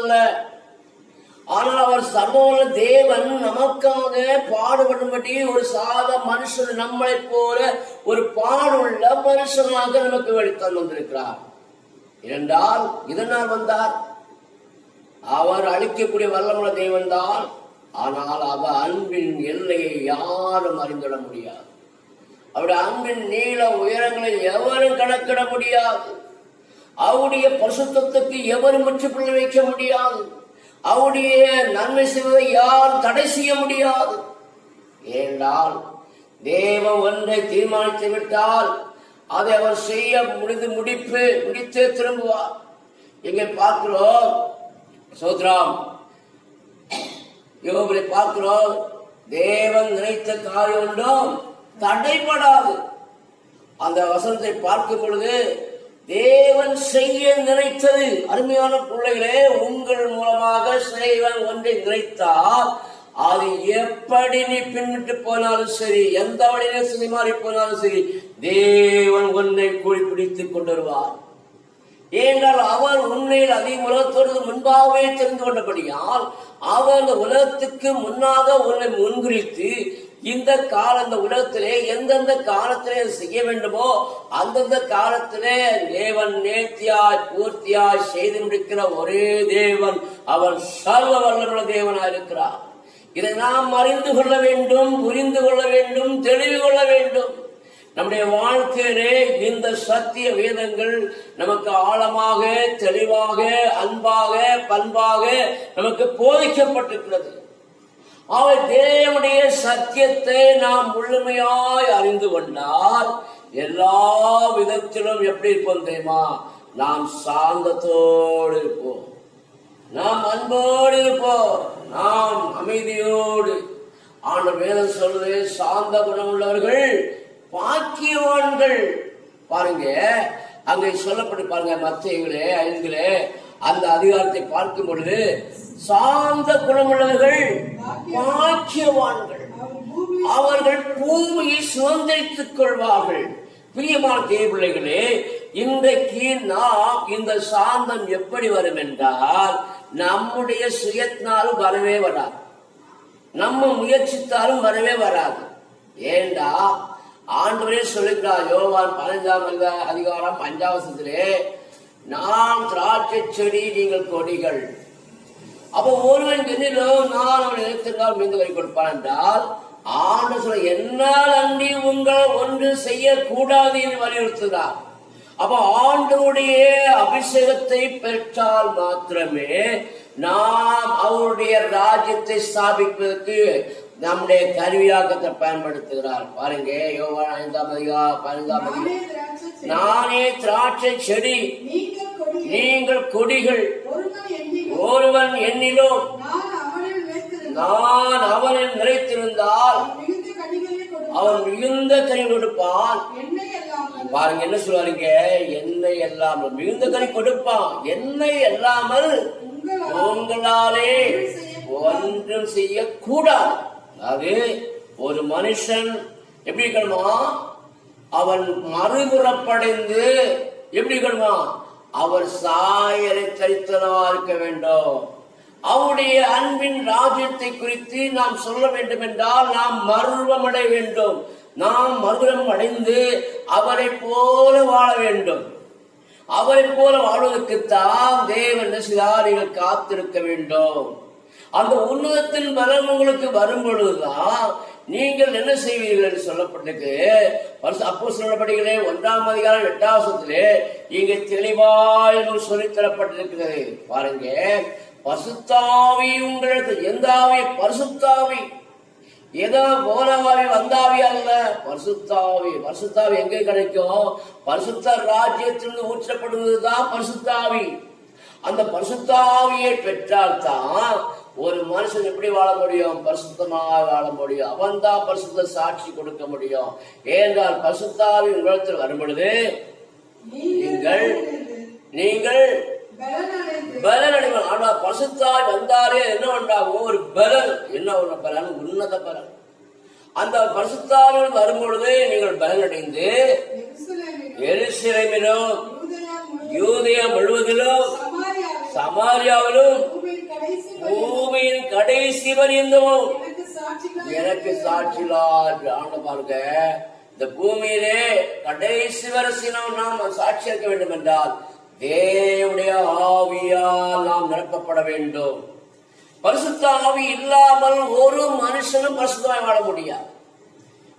அல்ல. ஆனால் அவர் சர்வவல்ல தேவன் நமக்காக பாடுபடும்படி ஒரு சாதா மனுஷன், நம்மளை போல ஒரு பாடுள்ள மனுஷனாக நமக்கு வெளித்தான் வந்திருக்கிறார். இரண்டால் இதனால் வந்தார், அவர் அழிக்கக்கூடிய வல்லமுள்ள தேவன் தான். ஆனால் அவர் அன்பின் எல்லையை யாரும் அறிந்துவிட முடியாது. அவருடைய அன்பின் நீள உயரங்களை எவரும் கணக்கிட முடியாது. அவருடைய பரிசுத்தத்துக்கு எவரும் முற்றுப்புள்ளி வைக்க முடியாது. அவருடைய நன்மை செய்வதை யார் தடை செய்ய முடியாது. ஏனென்றால் தேவன் ஒன்றை தீர்மானித்து விட்டால் அதை அவர் செய்ய முடித்தே திரும்புவார். எங்கே பார்க்கிறோம்? சோத்ராம் யோபுவை பார்க்கிறோம். தேவன் நினைத்த காரியம் ஒன்றும் தடைபடாது. அந்த வசனத்தை பார்க்கும் பொழுது தேவன் செய்ய நினைத்தது, அருமையான பிள்ளைகளே, உங்கள் மூலமாக செய்வன் ஒன்றை நினைத்தால் அது எப்படி நீ பின்விட்டு போனாலும் சரி, எந்த வழியிலே சினிமாறி போனாலும் சரி, தேவன் ஒன்றை கூடி பிடித்துக் கொண்டு வருவார். ஏனென்றால் அவர் உண்மையில் அதிக உலகத்தோடு முன்பாகவே தெரிந்து கொண்டபடியால் அவர் அந்த உலகத்துக்கு முன்னாக உன்னை முன்குறித்து இந்த உலகத்திலே எந்தெந்த காலத்திலே செய்ய வேண்டுமோ அந்தந்த காலத்திலே தேவன் நேர்த்தியாய் பூர்த்தியாய் செய்து முடிக்கிற ஒரே தேவன் அவர் சர்வ வல்லமுள்ள தேவனாய் இருக்கிறார். இதை நாம் அறிந்து கொள்ள வேண்டும், புரிந்து கொள்ள வேண்டும், தெளிவு கொள்ள வேண்டும். நம்முடைய வாழ்க்கையிலே இந்த சத்திய வேதங்கள் நமக்கு ஆழமாக, தெளிவாக, அன்பாக, பண்பாக நமக்கு போதிக்கப்பட்டிருக்கிறது. அவர் தேவனுடைய சத்தியத்தை நாம் முழுமையாய் அறிந்து கொண்டால் எல்லா விதத்திலும் எப்படி இருப்போம் தெரியுமா? நாம் சாந்தத்தோடு இருப்போம், நாம் அன்போடு இருப்போம், நாம் அமைதியோடு. ஆண்டவர் வேதம் சொல்வது சாந்த குணம் உள்ளவர்கள் பாக்கியவான்கள். பாருங்க, அங்கே சொல்லப்பட்டு பாருங்க, மத்தேயுவிலே 5 அந்த அதிகாரத்தை பார்க்கும் பொழுது சாந்த குணமுள்ளவர்கள் பாக்கியவான்கள், அவர்கள் பூமியை சுதந்திரித்துக் கொள்வார்கள். பிரியமான தேவபிள்ளைகளே, இன்றைக்கு நாம் இந்த சாந்தம் எப்படி வரும் என்றால் நம்முடைய சுயத்தினாலும் வரவே வராது, நம்ம முயற்சித்தாலும் வரவே வராது. ஏண்டா ஆண்டவரே சொல்லுகிறார், யோவான் 15 அதிகாரம் 5 வசனத்திலே, நான் திராட்சை செடி, நீங்கள் கொடிகள். அப்ப ஒருவன் என்னிலும் நான் அவன் நினைத்திருந்தால் மீண்டு கை கொடுப்பான் என்றால் ஆண்டு சொல்ல என்னால் அன்றி உங்கள் ஒன்று செய்யக்கூடாது என்று வலியுறுத்துகிறார். அப்ப ஆண்டவருடைய அபிஷேகத்தை பெற்றால் மாத்திரமே நாம் அவருடைய ராஜ்யத்தை ஸ்தாபிப்பதற்கு நம்முடைய கருவியாக்கத்தை பயன்படுத்துகிறார். பாருங்க, யோவான் 5 அதிகாரம் 15 நானே திராட்சை செடி, நீங்கள் கொடிகள். ஒருவன் என்னிலும் நான் அவனில் நிலைத்திருந்தால் அவன் மிகுந்த கனி கொடுப்பான். பாருங்க என்ன சொல்லுவாருங்க, எண்ணெய் இல்லாமல் மிகுந்த கனி கொடுப்பான். எண்ணெய் இல்லாமல் உங்களாலே ஒன்றும் செய்யக்கூடாது. அதாவது ஒரு மனுஷன் எப்படி இருக்கணுமா? அவன் மறுபுறப்படைந்து எப்படி இருக்கணுமா? அவர் சாயலை தரித்தனவா இருக்க வேண்டும். அவருடைய அன்பின் ராஜ்யத்தை குறித்து நாம் சொல்ல வேண்டும் என்றால் நாம் மறுரூபம் அடைய வேண்டும். நாம் மறுரூபம் அடைந்து அவரை போல வாழ வேண்டும். அவரை போல வாழ்வதற்குத்தான் தேவன் நீங்கள் காத்திருக்க வேண்டும். அந்த உன்னதத்தின் பலம் உங்களுக்கு வரும் பொழுதுதான் நீங்கள் என்ன செய்வீர்கள் என்று சொல்லப்பட்டிருக்கு. அப்போஸ்தலர் 1 அதிகாரம் 8 வசனத்திலே இங்கே தெளிவாக சொல்லித்தரப்பட்டிருக்கிறது. பாருங்க, பரிசுத்தாவி உங்களுக்கு எந்த ஆவி? பரிசுத்தாவி. ஏதோ போலவாவி வந்தாவி அல்ல, பரிசுத்தாவி. பரிசுத்தாவி எங்கே கிடைக்கும்? பரிசுத்த ராஜ்யத்திலிருந்து ஊற்றப்படுவதுதான் பரிசுத்தாவி. அந்த பரிசுத்தாவியை பெற்றால்தான் ஒரு மனுஷன் எப்படி வாழ முடியும்? பரிசுத்தமாக வாழ முடியும். அவன் தான் பரிசுத்த சாட்சி கொடுக்க முடியும். ஏனென்றால் பரிசுத்தாவி உலகத்தில் வரும் பொழுது நீங்கள் பலன். ஆனா பரிசுத்தாவி வந்தாலே என்ன உண்டாகும்? ஒரு பலன். என்ன ஒரு பலன்? உன்னத பலன். அந்த பரிசுத்தாவி வரும் பொழுது நீங்கள் பலன் அடைந்து எருசலேமிலும் யூதேயா முழுவதிலும் சமாரியாவிலும் பூமியின் கடைசி வரைந்தும் எனக்கு சாட்சிலார். பாருங்க, இந்த பூமியிலே கடைசி வரைசினும் நாம் சாட்சி இருக்க வேண்டும் என்றால் தேவனுடைய ஆவியால் நாம் நிரப்பப்பட வேண்டும். பரிசுத்த ஆவி இல்லாமல் ஒரு மனுஷனும் பரிசுத்தமாய் வாழ முடியாது.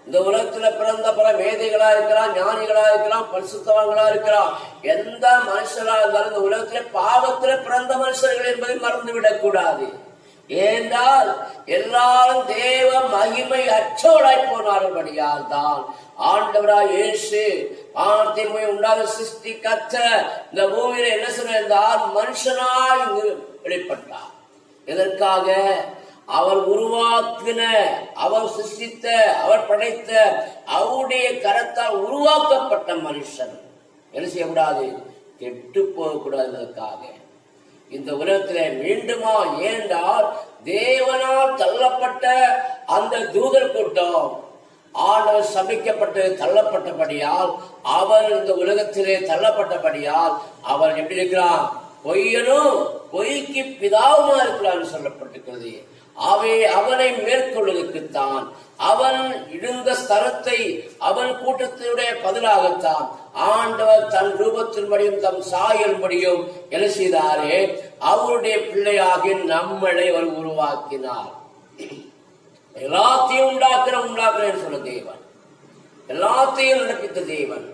இந்த உலகத்துல பிறந்த பல மேதைகளா இருக்கலாம், ஞானிகளா இருக்கலாம், பரிசுத்தவங்களா இருக்கலாம். எந்த மனுஷனா இருந்தாலும் இந்த உலகத்துல பாவத்துல பிறந்த மனுஷர்கள் என்பதை மறந்துவிடக் கூடாது. ஏனென்றால் எல்லாரும் தேவ மகிமை அற்றவராய் போனார்கள்படியால் தான் ஆண்டவராய் இயேசு உண்டாக சிருஷ்டி கத்த இந்த பூமியில என்ன சொன்னார்? மனுஷனாய் வெளிப்பட்டார். எதற்காக? அவர் உருவாக்கின, அவர் சிருஷ்டித்த, அவர் படைத்த, அவருடைய கரத்தால் உருவாக்கப்பட்ட மனுஷன் என்ன செய்யக்கூடாது? கெட்டு போகக்கூடாதற்காக இந்த உலகத்திலே மீண்டுமா. ஏனென்றால் தேவனால் தள்ளப்பட்ட அந்த தூதர் கூட்டம் ஆண்டவர் சபிக்கப்பட்டு தள்ளப்பட்டபடியால், அவர் இந்த உலகத்திலே தள்ளப்பட்டபடியால் அவர் எப்படி இருக்கிறார்? பொய்யனும் பொய்க்கு பிதாவுமா இருக்கிறார் சொல்லப்பட்டிருக்கிறது. அவனை மேற்கொள்வதற்குத்தான், அவன் இருந்த ஸ்தலத்தை அவன் கூட்டத்தினுடைய பதிலாகத்தான் ஆண்டவர் தன் ரூபத்தின்படியும் தம் சாயல்படியும் என்ன செய்தாரே? அவருடைய பிள்ளையாகி நம்மளை அவர் உருவாக்கினார். எல்லாத்தையும் உண்டாக்குறேன் சொன்ன தேவன், எல்லாத்தையும் நடப்பித்த தேவன்,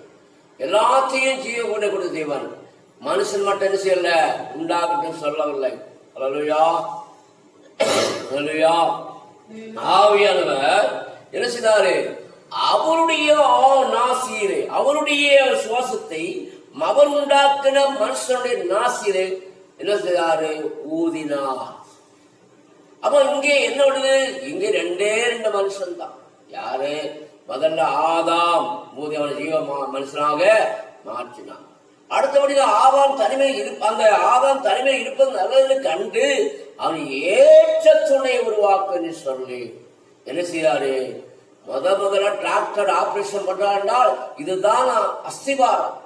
எல்லாத்தையும் ஜீவ கொடுத்த தேவன். மனுஷன் மட்டும் என்ன செய்யல? உண்டாகட்டும் சொல்லவில்லை. அல்லேலூயா, அல்லேலூயா. ஆவியானவர் என்ன செய்தாரு? அவருடைய நாசியிலே, அவருடைய சுவாசத்தை அவர் உண்டாக்கின மனுஷனுடைய நாசியிலே என்ன செய்தாரு? ஊதினார். அப்ப இங்கே என்ன வருது? இங்கே ரெண்டு மனுஷன் தான். யாரு? முதல்ல ஆதாம் ஊதி அவனை ஜீவ மனுஷனாக மாற்றினான். அடுத்தபடிதான் ஆதாம் தனிமையில் அந்த ஆதாம் தனிமையில் இருப்பது நல்லது கண்டு அவன் ஏற்ற துணை உருவாக்குன்னு சொல்லி என்ன செய்யாரு? முதல்ல டிராக்டர் ஆபரேஷன் பண்றால் இதுதான் அஸ்திவாரம்.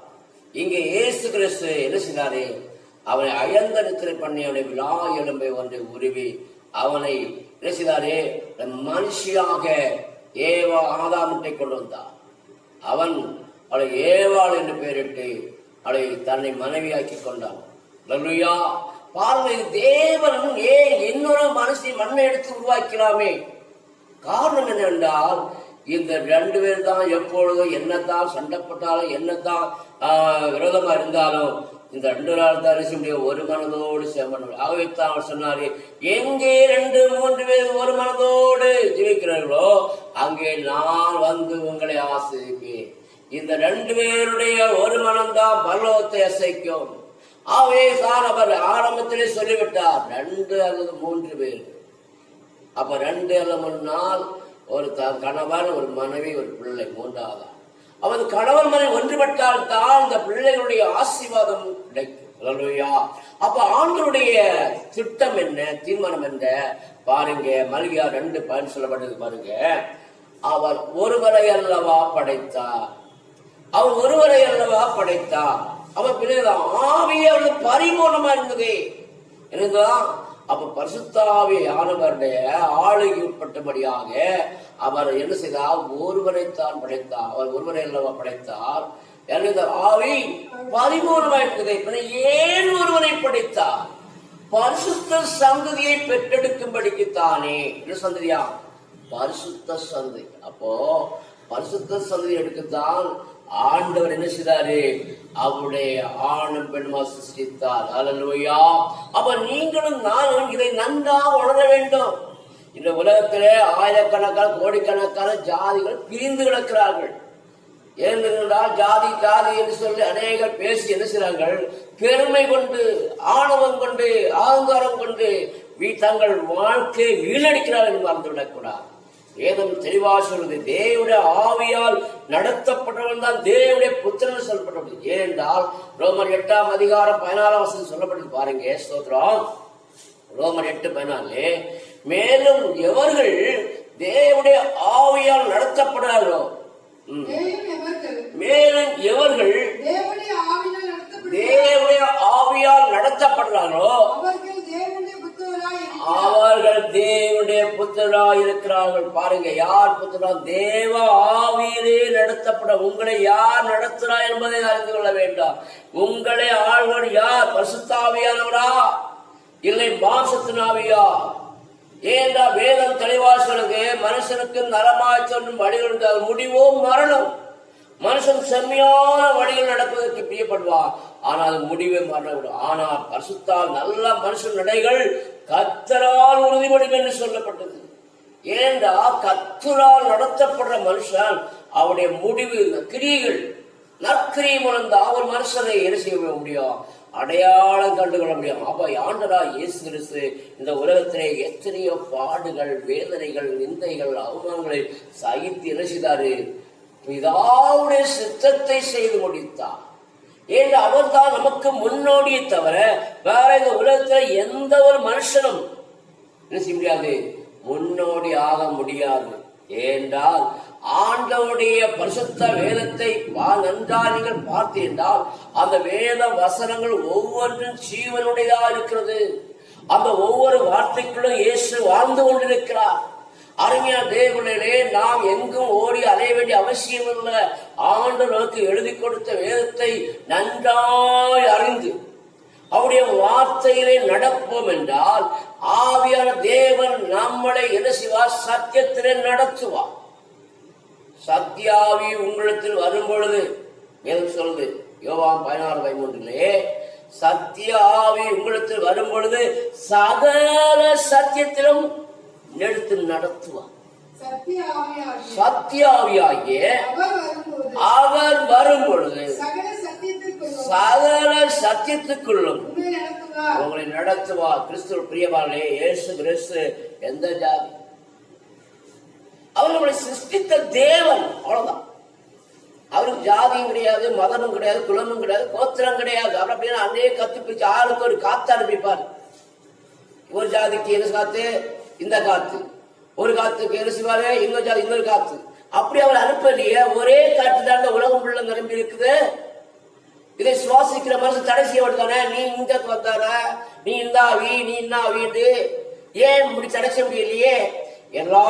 இங்கே இயேசு கிறிஸ்து என்ன செய்தாரு? அவனை அயர்ந்த நித்திரை பண்ணி அவனை விழா எலும்பை ஒன்றை உருவி அவனை என்ன செய்தாரு? மனுஷியாக ஏவா ஆதாமுட்டை கொண்டு வந்தார். அவன் அவளை ஏவாள் என்று பெயரிட்டு அவளை தன்னை மனைவியாக்கி கொண்டான். அல்லேலூயா. பாருங்க, தேவன் ஏன் இன்னொரு மனுஷனை மண்ணை எடுத்து உருவாக்கலாமே? காரணம் என்னவென்றால் இந்த ரெண்டு பேர் தான் எப்பொழுதும் என்னத்தான் சண்டைப்பட்டாலும் என்னத்தான் விரோதமா இருந்தாலும் இந்த ரெண்டு நாள் தான் ஒரு மனதோடு சேமன். ஆகவேத்தான் அவர் சொன்னாரு, எங்கே 2-3 பேர் ஒரு மனதோடு ஜீவிக்கிறார்களோ அங்கே நான் வந்து உங்களை ஆசிரிப்பேன். இந்த 2 பேருடைய ஒரு மனம்தான் பரலோகத்தை அசைக்கும். ஆவேதான் அவர் ஆரம்பத்திலே சொல்லிவிட்டார், 2 அல்லது 3 பேர். அப்ப 2 அல்லது 3 நாள் ஒரு கணவன், ஒரு மனைவி, ஒரு பிள்ளை, 3ஆவது. அவன் கணவன் மனைவி ஒன்றுபட்டால் தான் இந்த பிள்ளைகளுடைய ஆசீர்வாதம் கிடைக்கும். அப்ப ஆண்களுடைய திட்டம் என்ன, தீர்மானம் என்ன பாருங்க. மல்கியா 2 சொல்லப்பட்டது பாருங்க. அவர் ஒருவரை அல்லவா படைத்தார், அவர் ஒருவரை அல்லவா படைத்தார். அவர் பிறகு ஆவியோட பரிபூர்ணமா இருந்தது என்னதான். அப்ப பரிசுத்தாவி ஆனவருடைய ஆளுகை உட்பட்டபடியாக அவர் என்ன செய்தார்? ஒருவரைத்தான் படைத்தார். அவர் ஒருவரை அல்லவா படைத்தார். ஆவி பரிபூர்ணமா இருக்குது. ஏன் ஒருவரை படைத்தார்? பரிசுத்த சந்ததியை பெற்றெடுக்கும்படிக்குத்தானே. என்ன சந்ததியா? பரிசுத்த சந்ததி. அப்போ பரிசுத்த சந்ததி எடுக்கத்தான் ஆண்டவர் என்ன செய்தாரு? அவருடைய ஆணும் பெண்மா சிருஷ்டித்தார். அல்லேலூயா. அப்ப நீங்களும் நானும் இதை நன்றாக உணர வேண்டும். இந்த உலகத்திலே ஆயிரக்கணக்கான கோடிக்கணக்கான ஜாதிகள் பிரிந்து கிடக்கிறார்கள். ஏனென்றால் ஜாதி ஜாதி என்று சொல்லி அநேகர் பேசி என்ன செய்கிறார்கள்? பெருமை கொண்டு, ஆணவம் கொண்டு, அகங்காரம் கொண்டு தங்கள் வாழ்க்கையை வீணடிக்கிறார்கள் என்று மறந்துவிடக்கூடாது. வேதம் தெளிவாக சொல்வது, தேவனுடைய ஆவியால் நடத்தப்பட்டவன் தான் தேவனுடைய புத்திரன் சொல்லப்பட்டது. ஏனென்றால் ரோமர் 8:14 சொல்லப்பட்டது பாருங்க. ஸ்தோத்திரம். ரோமர் 8:14. மேலும் எவர்கள் தேவனுடைய ஆவியால் நடத்தப்படுகிறார்களோ, மேலும் எவர்கள் தேவனுடைய ஆவியால் நடத்தப்படுறாங்களோ புத்திரராய் இருக்கிறார்கள். பாருங்க, யார் புத்திரா? தேவ ஆவியிலே நடத்தப்பட உங்களை யார் நடத்துகிறார் என்பதை அறிந்து கொள்ள வேண்டாம். உங்களை ஆள்வர் யார்? பரிசுத்தாவியானவரா இல்லை மாம்சத்தின் ஆவியா? ஏண்டா வேதம் தெளிவாசலுக்கு மனுஷனுக்கு நரமாய் தோன்றும் வழிகள் உண்டு, முடிவோ மரணம். மனுஷன் செம்மையான வழிகள் நடப்பதற்கு பிரியப்படுவான், ஆனால் அது முடிவே மரணம். ஆனால் பரிசுத்தால் நல்ல மனுஷன் நடைகள் கர்த்தரால் உறுதிப்படும் என்று சொல்லப்பட்டது. ஏண்டா கர்த்தரால் நடத்தப்படுற மனுஷன் அவருடைய முடிவு கிரியைகள் நற்கிரியை மூலம்தான் ஒரு மனுஷனை என்ன செய்ய முடியும்? அடையாளம் கண்டுகொள்ள முடியும். அப்ப ஆண்டவரா இயேசு கிறிஸ்து இந்த உலகத்திலே எத்தனையோ பாடுகள், வேதனைகள், நிந்தைகள், அவமானங்களை சகித்து என்ன செய்தாரு? பிதாவுடைய சித்தத்தை செய்து முடித்தார். ஏன் அவர் தான் நமக்கு முன்னோடியை தவிர வேற இந்த உலகத்துல எந்த ஒரு மனுஷனும் என்ன செய்ய முடியாது, முன்னோடி ஆக முடியாது. ஏனென்றால் ஆண்டவருடைய பரிசுத்த வேதத்தை நன்றாக நீங்கள் பார்த்தீர்கள், அந்த வேத வசனங்கள் ஒவ்வொன்றும் ஜீவனுடையதா இருக்கிறது. அந்த ஒவ்வொரு வார்த்தைக்குள்ளும் இயேசு வாழ்ந்து கொண்டிருக்கிறார். அருமையான தேவர்களே, நாம் எங்கும் ஓடி அலைய வேண்டிய அவசியம் இல்லை. ஆண்டவருக்கு எழுதி கொடுத்த வேதத்தை நன்றாய் அறிந்து அவருடைய வார்த்தையிலே நடப்போம் என்றால் ஆவியான தேவன் நம்மளை என்ன செய்வார்? சத்தியத்திலே நடத்துவார். சத்தியாவி உங்களிடத்தில் வரும் பொழுது வேதம் சொல்லுது, யோவான் 16:13, சத்திய ஆவி உங்களிடத்தில் வரும் பொழுது சகல சத்தியத்திலும் எடுத்து நடத்துவார். சத்தியாவியாகிய அவர் வரும் பொழுது சகல சத்தியத்துக்குள்ளும் உங்களை நடத்துவார். கிறிஸ்துவ பிரியமானே, இயேசு கிறிஸ்து எந்த ஜாதி? அவர் நம்மளை சிருஷ்டித்த தேவன், அவ்வளவுதான். அவருக்கு ஜாதியும் கிடையாது, மதமும் கிடையாது, குலமும் கிடையாது, கோத்திரம் கிடையாது. அவர் அப்படின்னா அன்னையே கத்து பிடிச்சு ஆளுக்கு ஒரு காத்து அனுப்பிப்பார். ஒரு ஜாதிக்கு என்ன காத்து? இந்த காத்து. ஒரு காத்துக்கு என்ன செய்வாரு? இன்னொரு ஜாதி இன்னொரு காத்து. அப்படி அவர் அனுப்பலையே. ஒரே காற்று தான் உலகம் உள்ள நிரம்பி இருக்குது. இதை சுவாசிக்கிற மனசு தடை செய்யப்படுதானே? நீ இந்த வந்தார, நீ இந்த ஆவி, நீ என்ன ஆவிட்டு ஏன் இப்படி தடை செய்ய முடியலையே? எல்லா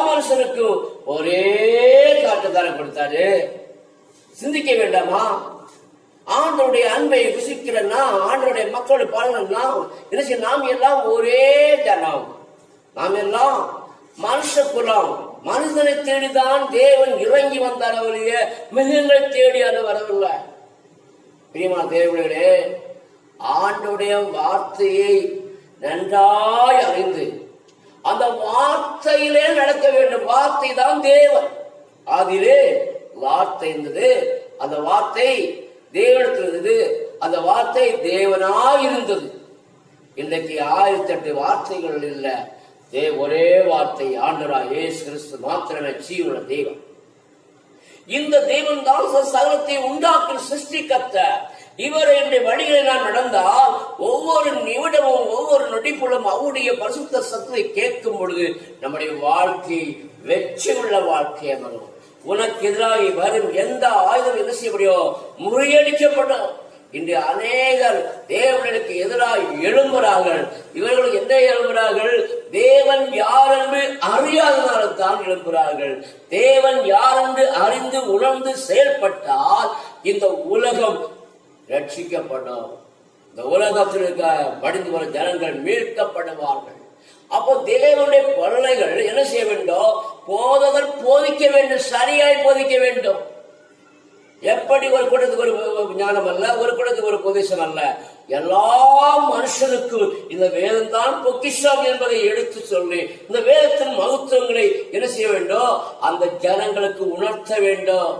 மனுஷனுக்கும் ஒரே காற்று தானே கொடுத்தாரு. சிந்திக்க வேண்டாமா? ஆண்டவருடைய அன்பை ருசிக்கிறன்னா, ஆண்டவருடைய மக்களோட பாடணும்னா என்ன செய்ய? நாம் எல்லாம் ஒரே ஜனம், நாம் எல்லாம் மனுஷ குலம். மனிதனை தேடிதான் தேவன் இறங்கி வந்தார், அவருடைய மிருகங்களை தேடி அது வரவில்லை. பிரியமான தேவர்களே, ஆண்டவருடைய வார்த்தையை நன்றாய் அறிந்து அந்த வார்த்தையிலே நடக்க வேண்டும். வார்த்தை தான் தேவன். அதிலே வார்த்தை இருந்தது, அந்த வார்த்தை தேவனத்தில் இருந்தது, அந்த வார்த்தை தேவனாய் இருந்தது. இன்றைக்கு 1008 வார்த்தைகள் இல்ல, ஒரே வார்த்தை ஆண்டவராகிய இயேசு கிறிஸ்து மாத்திரமே ஜீவனுள்ள தெய்வம். இந்த தெய்வம் தான் சகலத்தை உண்டாக்கும் சிருஷ்டிகர்த்தர். இவர் என்னுடைய வழிகளை நான் நடந்தால் ஒவ்வொரு நிமிடமும் ஒவ்வொரு நொடிப்புள்ளும் அவருடைய பரிசுத்த சத்தத்தை கேட்கும் பொழுது நம்முடைய வாழ்க்கை வெற்றி உள்ள வாழ்க்கையை வரும். உனக்கு எதிராக வரும் எந்த ஆயுதம் என்ன செய்ய முடியும்? முறியடிக்கப்படும். இன்று அநேகர் தேவனுக்கு எதிராக எழும்புகிறார்கள். இவர்கள் என்ன எழும்புகிறார்கள்? தேவன் யார் என்று அறியாததால் தான் எழும்புகிறார்கள். தேவன் யார் என்று அறிந்து உணர்ந்து செயல்பட்டால் இந்த உலகம் ரட்சிக்கப்படும். இந்த உலகத்தில் இருக்க படிந்து வரும் ஜனங்கள் மீட்கப்படுவார்கள். அப்போ தேவனுடைய பிள்ளைகள் என்ன செய்ய வேண்டும்? போதகர் போதிக்க வேண்டும், சரியாய் போதிக்க வேண்டும். எப்படி ஒரு கூட்டத்துக்கு ஒரு ஞானம் அல்ல, ஒரு கூட்டத்துக்கு ஒரு உபதேசம் அல்ல, எல்லா மனுஷனுக்கும் இந்த வேதம் தான் பொக்கிஷம் என்பதை எடுத்து சொல்லி இந்த வேதத்தின் மகத்துவங்களை என்ன செய்ய வேண்டும்? அந்த ஜனங்களுக்கு உணர்த்த வேண்டும்.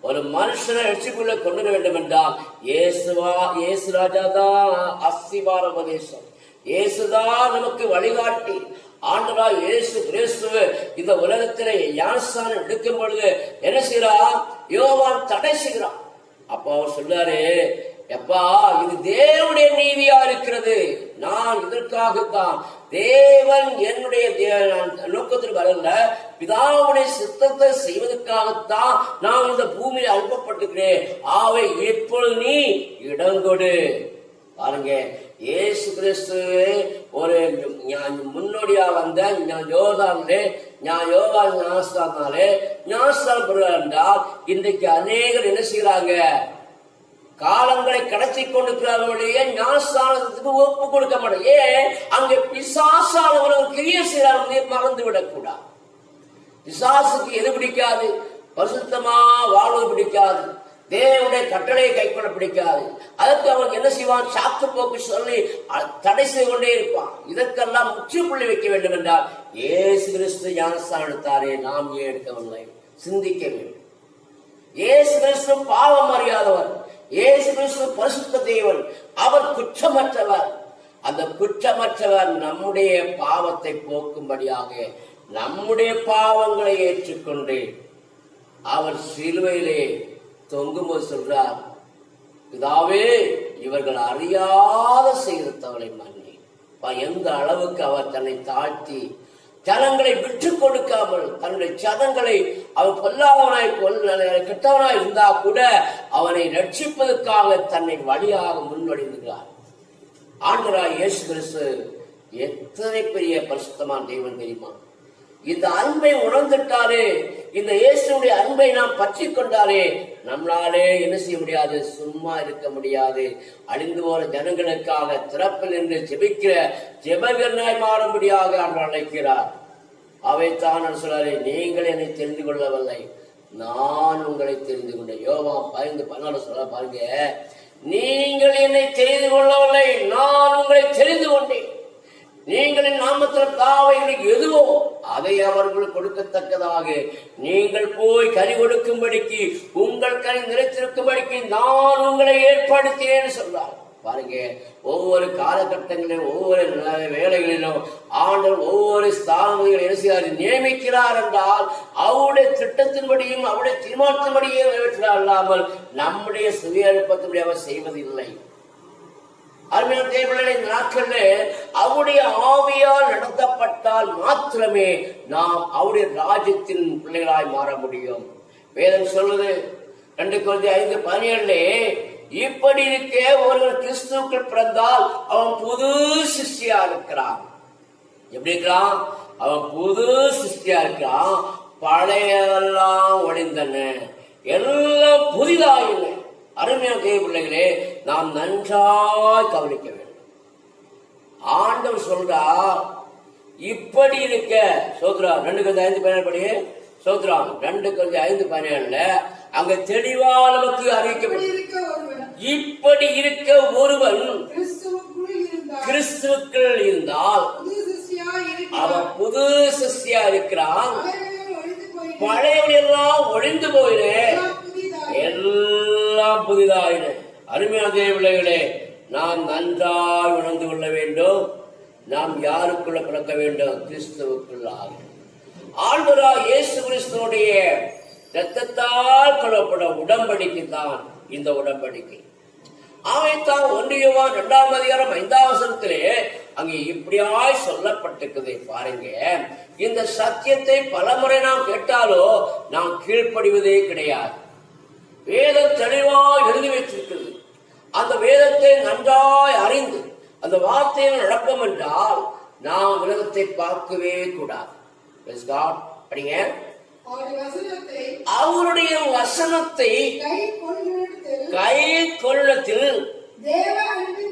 ஒரு மனுஷனை ரட்சிப்புள்ள கொண்டு வர வேண்டும் என்றால் இயேசு ராஜா தான் அஸ்திவார உபதேசம். இயேசுதான் நமக்கு வழிகாட்டி. ஆண்டவராய் இயேசு கிறிஸ்து இந்த உலகத்திலே ஞானஸ்நானம் எடுக்கும் பொழுது என்ன செய்யறான்? யோவான் தடை செய்கிறான். அப்ப அவர் சொல்றாரு, எப்பா இது தேவனுடைய நீதியா இருக்கிறது, நான் இதற்காகத்தான் தேவன் என்னுடைய நோக்கத்திற்கு வரல, பிதாவுடைய சித்தத்தை செய்வதற்காகத்தான் நான் இந்த பூமியில் அனுப்பப்பட்டிருக்கிறேன். ஆவை எப்பொழுது நீ இடங்கொடு. பாருங்க, இயேசு கிறிஸ்து ஒரு முன்னோடியா வழியா வந்த யோர்தானிலே யோவான் ஞானஸ்தானாலே ஞானஸ்தானம் பெறுகிறார் என்றால் இன்றைக்கு அநேகர் என்ன செய்யறாங்க? காலங்களை கடத்தி கொண்டிருக்கிறார்களுடைய ஞானஸ்தானத்துக்கு ஒப்பு கொடுக்க மாட்டேன். ஏன்? அங்கே பிசாசானவர்கள் கிரியை செய்யறாங்க, மறந்து விடக்கூடாது. பிசாசுக்கு எது பிடிக்காது? பரிசுத்தமா வாழ்வது பிடிக்காது, தேவனுடைய கட்டளையை கைக்கொள்ள பிடிக்காது. அதற்கு அவன் என்ன செய்வான்? சாக்கு போக்கு சொல்லி தடை செய்து கொண்டே இருப்பான். இதற்கெல்லாம் முற்றுப்புள்ளி வைக்க வேண்டும் என்றால் இயேசு கிறிஸ்து ஞானஸ்தானம் எடுத்தாரே, நாம் ஏன் எடுக்கவில்லை? சிந்திக்க வேண்டும். இயேசு கிறிஸ்து பாவம் அறியாதவர், இயேசு கிறிஸ்து பரிசுத்த தேவன், அவர் குற்றமற்றவர். அந்த குற்றமற்றவர் நம்முடைய பாவத்தை போக்கும்படியாக நம்முடைய பாவங்களை ஏற்றுக்கொண்டு அவர் சிலுவையிலே தொங்கும்போது சொல்றார், பிதாவே இவர்கள் அறியாத செய்த தவறை மன்னி. எந்த அளவுக்கு அவர் தன்னை தாழ்த்தி ஜனங்களை விட்டு கொடுக்காமல் தன்னுடைய ஜனங்களை அவர் பொல்லாதவனாய் கெட்டவனாய் இருந்தா கூட அவனை ரட்சிப்பதற்காக தன்னை வழியாக முன்வடிந்தார். ஆண்டவராய் இயேசு கிறிஸ்து எத்தனை பெரிய பரிசுத்தமான தேவன் தெரியுமா? இந்த அன்பை உணர்ந்துட்டாலே, இந்த இயேசுடைய அன்பை நாம் பற்றி கொண்டாலே நம்மளாலே என்ன செய்ய முடியாது? சும்மா இருக்க முடியாது. அழிந்து போற ஜனங்களுக்காக திறப்பில் என்று ஜெபிக்கிற ஜெபகனாய் மாறும்படியாக அவர் அழைக்கிறார். அவைத்தான் சொல்றாரு, நீங்கள் என்னை தெரிந்து கொள்ளவில்லை, நான் உங்களை தெரிந்து கொண்டேன். யோவான் 5:14 சொல்ல பாருங்க, நீங்கள் என்னை தெரிந்து கொள்ளவில்லை, நான் உங்களை தெரிந்து கொண்டேன். நீங்களின் நாமத்தில் தாவைகளுக்கு எதுவோ அதை அவர்கள் கொடுக்கத்தக்கதாக நீங்கள் போய் கனி கொடுக்கும்படிக்கு, உங்கள் கனி நிறைத்திருக்கும்படிக்கு நான் உங்களை ஏற்படுத்தினேன்னு சொல்றார். பாருங்க, ஒவ்வொரு காலகட்டங்களிலும் ஒவ்வொரு வேலைகளிலும் ஆண்டவர் ஒவ்வொரு ஸ்தானங்களை நியமிக்கிறார் என்றால் அவருடைய திட்டத்தின்படியும் அவருடைய தீர்மானத்தின்படியே நிறைவேற்றார், அல்லாமல் நம்முடைய சுய எழுப்பத்தின்படி அவர் செய்வதில்லை. அருமையான தேவனுடைய நாட்கள்ல அவருடைய ஆவியால் நடத்தப்பட்டால் மாத்திரமே நாம் அவருடைய ராஜ்யத்தின் பிள்ளைகளாய் மாற முடியும். வேதம் சொல்லுது 2 Corinthians 5:17, இப்படி இருக்க ஒருவர் கிறிஸ்துவுக்குள் பிறந்தால் அவன் புது சிருஷ்டியா இருக்கிறான். எப்படி இருக்கிறான்? அவன் புது சிருஷ்டியா இருக்கிறான். பழையெல்லாம் ஒழிந்தன, எல்லாம் புதிதாயின. அருமையான தேவ பிள்ளைகளே, நாம் நன்றாய் கவனிக்க வேண்டும். ஆண்டவர் சொல்றார், இப்படி இருக்க சோத்ரா 2 Corinthians 5:17 படி சோத்ரா 2 Corinthians 5:17 அங்க தெளிவா நமக்கு அறிவிக்கப்படும். இப்படி இருக்க ஒருவன் கிறிஸ்துவுக்குள் இருந்தால் அவன் புது சிருஷ்டியா இருக்கிறான். பழையவன் எல்லாம் ஒழிந்து போயினேன், எல்லாம் புதிதாயின. அருமையான பிள்ளைகளே, நாம் நன்றாய் உணர்ந்து கொள்ள வேண்டும். நாம் யாருக்குள்ள பிறக்க வேண்டும்? கிறிஸ்துவுக்குள்ளாக. ஆண்டவராகிய இயேசு கிறிஸ்துவுடைய இரத்தத்தால் கொள்ளப்பட உடன்படிக்கை தான் இந்த உடன்படிக்கை. அவைத்தான் 1 யோவான் 2:5 அங்கே இப்படியாய் சொல்லப்பட்டிருக்குது. பாருங்க, இந்த சத்தியத்தை பலமுறை நாம் கேட்டாலோ நாம் கீழ்ப்படிவதே கிடையாது. வேதம் தெளிவாய் எழுதி வைத்திருக்கிறது. அந்த வேதத்தை நன்றாய் அறிந்து அந்த வார்த்தையில் நடப்போம் என்றால் நாம் உலகத்தை பார்க்கவே கூடாது. படிங்க, அவருடைய வசனத்தை கை கொள்ளத்தில் தேவ அன்பு.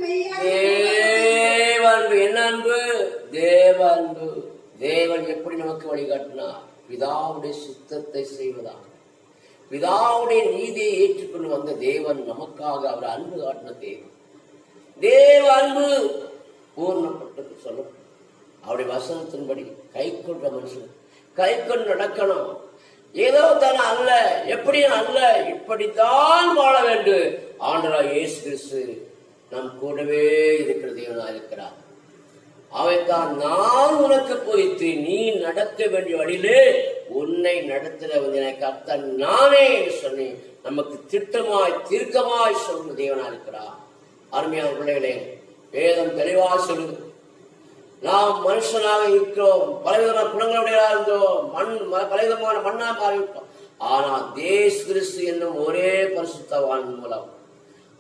என்ன அன்பு? தேவ அன்பு. தேவன் எப்படி நமக்கு வழிகாட்டினார்? பிதாவுடைய சுத்தத்தை செய்வதாக. பிதாவுடைய நீதியை ஏற்றுக்கொண்டு வந்த தேவன் நமக்காக அவர் அன்பு காட்டின தேவன். தேவ அன்பு பூர்ணப்பட்டது சொல்லும். அவருடைய வசனத்தின்படி கை கொண்ட மனுஷன் கை கொண்டு நடக்கணும். ஏதோ தானே அல்ல, எப்படி அல்ல, இப்படித்தான் வாழ வேண்டும். ஆண்டவராகிய இயேசு கிறிஸ்து நம் கூடவே இருக்கிற தேவனா இருக்கிறார். அவைத்தான் நான் உனக்கு போதித்து நீ நடக்க வேண்டிய வழியிலே உன்னை நடத்துகிற கர்த்தர் நானே என்று சொல்லி நமக்கு திட்டமாய் தீர்க்கமாய் சொல்ற தேவனா இருக்கிறார். அருமையான பிள்ளைகளே, வேதம் தெளிவா சொல்லுது. நாம் மனுஷனாக இருக்கிறோம், பலவிதமான குணங்களுடைய இருந்தோம், பலவிதமான மண்ணா மாறிவிட்டோம். ஆனால் இயேசு கிறிஸ்து என்னும் ஒரே பரிசுத்தவான் மூலம்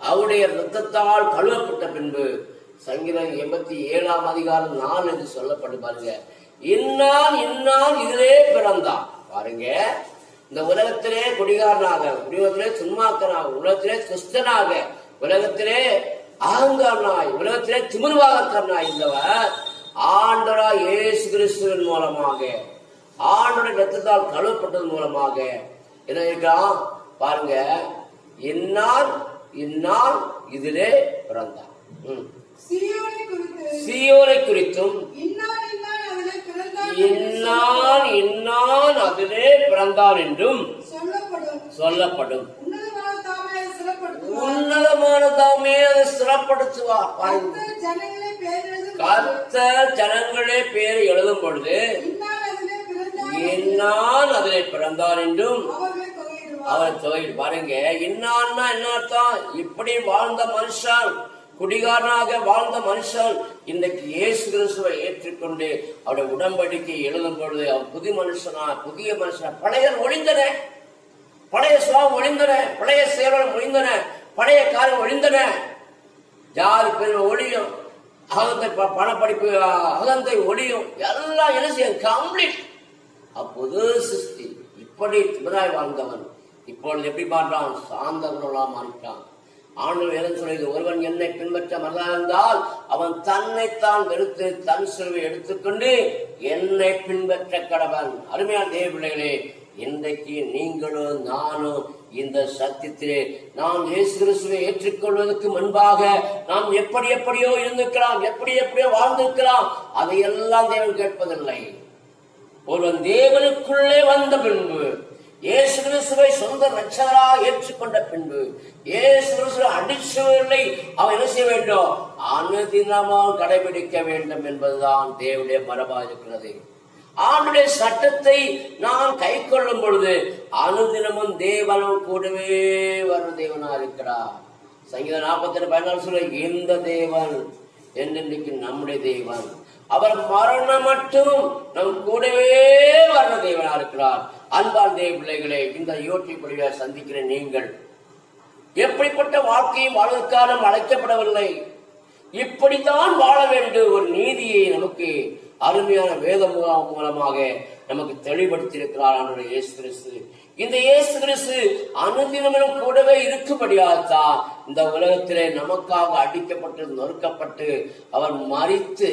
அவருடைய இரத்தத்தால் கழுவப்பட்ட பின்பு சங்கீதம் 87:4 சொல்லப்பட்டு பாருங்க, இன்னான் இன்னான் இதிலே பிறந்தான். பாருங்க, இந்த உலகத்திலே குடிகாரனாக, உலகத்திலே துன்மாக்கனாக, உலகத்திலே கிறிஸ்தனாக, உலகத்திலே அகங்காரனாய், உலகத்திலே திமிர்வாகக்காரனாய் இருந்தவர் ஆண்டவராய் இயேசு கிறிஸ்துவின் மூலமாக, ஆண்டவருடைய ரத்தத்தால் கழுவப்பட்டது மூலமாக என்ன இருக்கான் பாருங்க. இன்னான் இன்னான் இதிலே பிறந்தான். சீயோனை குறித்தும் இன்னான் இன்னான் அதிலே பிறந்தான் என்றும் சொல்லப்படும். உன்னதமான தாமே அதை சிறப்படுத்துவார். கர்த்தர் ஜனங்களே பேர் எழுதும் பொழுது இன்னான் அதிலே பிறந்தான் என்றும் அவர் தொகை. பாருங்க, இன்னான்னா என்ன அர்த்தம்? இப்படி வாழ்ந்த மனுஷன், குடிகாரனாக வாழ்ந்த மனுஷன் இன்றைக்கு இயேசு கிறிஸ்துவை ஏற்றுக்கொண்டு அவருடைய உடன்படிக்கை எழுதும் பொழுது அவர் புதிய மனுஷனா. பழைய ஒழிந்தன, பழைய சுவாபம் ஒழிந்தன, பழைய செயல்கள் ஒழிந்தன, பழைய காரியம் ஒழிந்தன. ஜாதி பெருமை ஒழியும், அகந்தை பணப்படிப்பு அகந்தை ஒழியும், எல்லாம் என்ன செய்யும்? கம்ப்ளீட். அப்போது சிருஷ்டி. இப்படி திமிராய் வாழ்ந்தவன் இப்பொழுது எப்படி மாற்றான்? சாந்த குணலா மாறிட்டான். ஆண்டவர் எதை சொல்லுது? ஒருவன் என்னை பின்பற்ற மறந்தால் அவன் தன்னைத்தான் வெறுத்து தன் சிலுவை எடுத்துக்கொண்டு என்னை பின்பற்ற கடவன். அருமையான தேவ பிள்ளைகளே, இன்றைக்கு நீங்களும் நானும் இந்த சத்தியத்திலே நாம் இயேசு கிறிஸ்துவை ஏற்றுக்கொள்வதற்கு முன்பாக நாம் எப்படியோ இருந்திருக்கலாம், எப்படியோ வாழ்ந்திருக்கலாம். அதையெல்லாம் தேவன் கேட்பதில்லை. ஒருவன் தேவனுக்குள்ளே வந்த பின்பு, இயேசு கிறிஸ்துவை சொந்த ரட்சகராக ஏற்றுக்கொண்ட பின்பு, இயேசு கிறிஸ்துவை அடிச்சுவதை அவன் என்ன செய்ய வேண்டும்? அனுதினமாக கடைபிடிக்க வேண்டும் என்பதுதான் தேவனுடைய மரபாக இருக்கிறது. ஆண்டுடைய சட்டத்தை நாம் கை கொள்ளும் பொழுது அனுதினமும் தேவனும் கூடவே வர தேவனா இருக்கிறார். சங்கீதம் 42:14 சொல்ல, இந்த தேவன் என்னைக்கு நம்முடைய தேவன், அவர் மரணம் மட்டும் நம் கூடவே வர்ற தேவனா இருக்கிறார். அன்பால் தேவ பிள்ளைகளே, இந்த யூடியூப் வழியாக சந்திக்கிற நீங்கள் எப்படிப்பட்ட வாழ்க்கையும் வாழ்வதற்காக அழைக்கப்படவில்லை. இப்படித்தான் வாழ வேண்டும். ஒரு நீதியை நமக்கு அருமையான வேத மூலமாக நமக்கு தெளிவுபடுத்தி இருக்கிறார் இயேசு கிறிஸ்து. இந்த இயேசு கிறிஸ்து அனுதினமும் கூடவே இருக்கும்படியாகத்தான் இந்த உலகத்திலே நமக்காக அடிக்கப்பட்டு நொறுக்கப்பட்டு அவர் மரித்து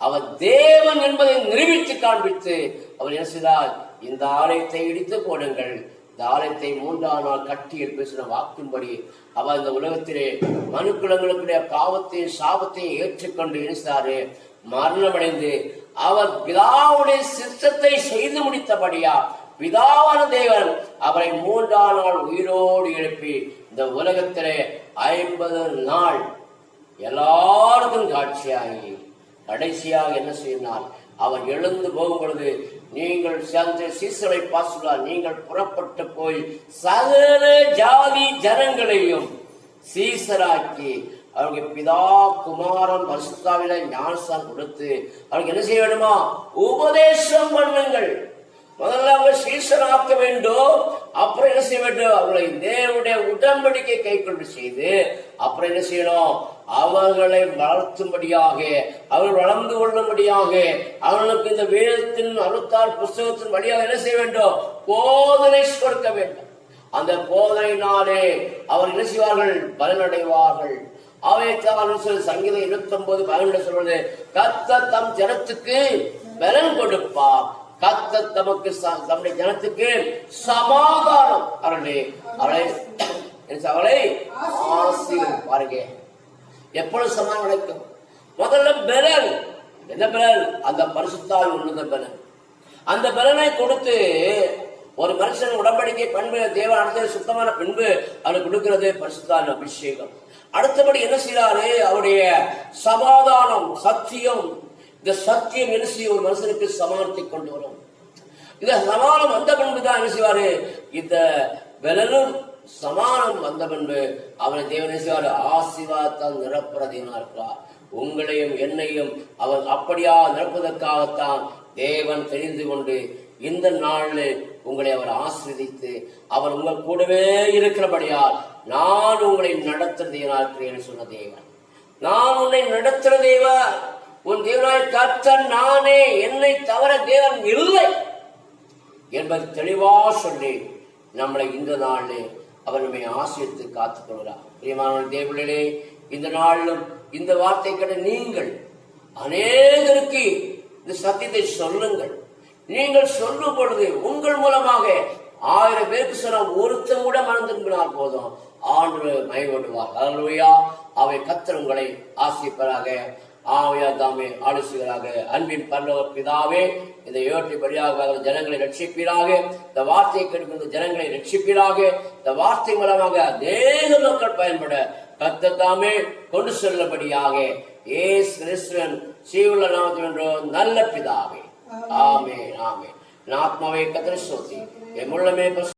அவர் தேவன் என்பதை நிரூபித்து காண்பித்து அவர் என்ன செய்தார்? இந்த ஆலயத்தை இடித்து போடுங்கள், இந்த ஆலயத்தை 3ஆம் நாள் கட்டி எழுப்பின வாக்கும்படி அவர் இந்த உலகத்திலே மனுக்குலங்களுடைய பாவத்தையும் சாபத்தையும் ஏற்றுக்கொண்டு இருந்தாரு. மரணமடைந்து அவர் பிதாவுடைய சித்தத்தை செய்து முடித்தபடியா பிதாவான தேவன் அவரை 3ஆம் நாள் உயிரோடு எழுப்பி இந்த உலகத்திலே 50 நாள் எல்லாருக்கும் காட்சியாகி கடைசியாக என்ன செய்யினார்? அவர் எழுந்து போகும் பொழுது, நீங்கள் சீசரை பாசுகிறார், நீங்கள் புறப்பட்டு போய் சகல ஜாதி ஜனங்களையும் சீசராக்கி அவருக்கு பிதா குமாரன் பரிசுத்தாவில ஞானஸ்தானம் கொடுத்து அவருக்கு என்ன செய்ய வேண்டுமா? உபதேசம் பண்ணுங்கள். முதல்ல அவங்க சீசராக்க வேண்டும், அப்புறம் என்ன செய்ய வேண்டும்? அவர்களை தேவனுடைய உடன்படிக்கை கை கொண்டு செய்து அப்புறம் என்ன செய்யணும்? அவர்களை வளர்த்தும்படியாக, அவர்கள் வளர்ந்து கொள்ளும்படியாக அவர்களுக்கு இந்த வேதத்தின் 66 புஸ்தகத்தின் வழியாக என்ன செய்ய வேண்டும்? போதனை கொடுக்க வேண்டும். அந்த போதனையினாலே அவர் என்ன செய்வார்கள்? பலனடைவார்கள். சங்கீதம் 29:12 சொல்வது, கர்த்தர் தம் ஜனத்துக்கு பலன் கொடுப்பார், கர்த்தர் தமக்கு தம்முடைய ஜனத்துக்கு சமாதானம் அவளை ஆசீர்வதிப்பார். பாருங்க, எப்பொழுது சமாதானம் கிடைக்கும்? முதல்ல பலன். என்ன பலன்? அந்த பரிசுத்தால் உன்னத பலன். அந்த பலனை கொடுத்து ஒரு மனுஷன் உடன்படிக்கை பண்பு தேவன் அடுத்தது சுத்தமான பின்பு அவனுக்கு கொடுக்கிறது பரிசுத்தால் அபிஷேகம். அடுத்தபடி என்ன செய்யறாரு? அவருடைய சமாதானம், சத்தியம். இந்த சத்தியம் என்ன செய்ய ஒரு மனுஷனுக்கு சமாதானத்தை கொண்டு வரும். இந்த சமாதானம் வந்த பின்பு தான் என்ன செய்வாரு? இந்த பலனும் சமாதானம் வந்த பின்பு அவனை தேவன் என்ன செய்வாரு? ஆசீர்வாதத்தால் நிரப்புறதேனா இருக்கிறார். உங்களையும் என்னையும் அவர் அப்படியா நிரப்புவதற்காகத்தான் தேவன் தெரிந்து கொண்டு இந்த நாளில் உங்களை அவர் ஆசீர்வதித்து அவர் உங்கள் கூடவே இருக்கிறபடியால் நான் உங்களை நடத்துற தேவனா இருக்கிறேன் சொன்ன தேவன். நான் உன்னை நடத்துற தேவன். உன் தேவனாய கர்த்தர் நானே, என்னை தவிர தேவன் இல்லை என்பது தெளிவா சொல்லி நம்மளை இந்த நாளிலே அவர் நம்மை ஆசீர்வதித்து காத்துக் கொள்கிறார். பிரியமான தேவர்களே, இந்த நாளிலும் இந்த வார்த்தை கேட்ட நீங்கள் அநேகருக்கு இந்த சத்தியத்தை சொல்லுங்கள். நீங்கள் சொல்லும் பொழுது உங்கள் மூலமாக 1000 பேருக்கு சொன்ன ஒருத்தன் கூட மனம் திரும்பினால் போதும், ஆண்டவர் மகிழ்வுடுவார். அல்லேலூயா. அவை கர்த்தர் உங்களை ஆசீர்வதிப்பாராக. ஆமையா தாமே ஆலோசிகளாக. அன்பின் பரலோக பிதாவே, இந்த ஏற்றிபடியாக ஜனங்களை ரட்சிப்பீராக. இந்த வார்த்தையை கேட்கின்ற ஜனங்களை ரட்சிப்பீராக. இந்த வார்த்தை மூலமாக அநேக மக்கள் பயன்பட கர்த்தர் தாமே கொண்டு செல்லபடியாக இயேசு கிறிஸ்துவின் ஜீவனுள்ள நாமத்தில் என்ற நல்ல பிதாவே. ஆமென், ஆமென். ஆத்மாவே கர்த்தரை ஸ்தோத்திரி, என் உள்ளமே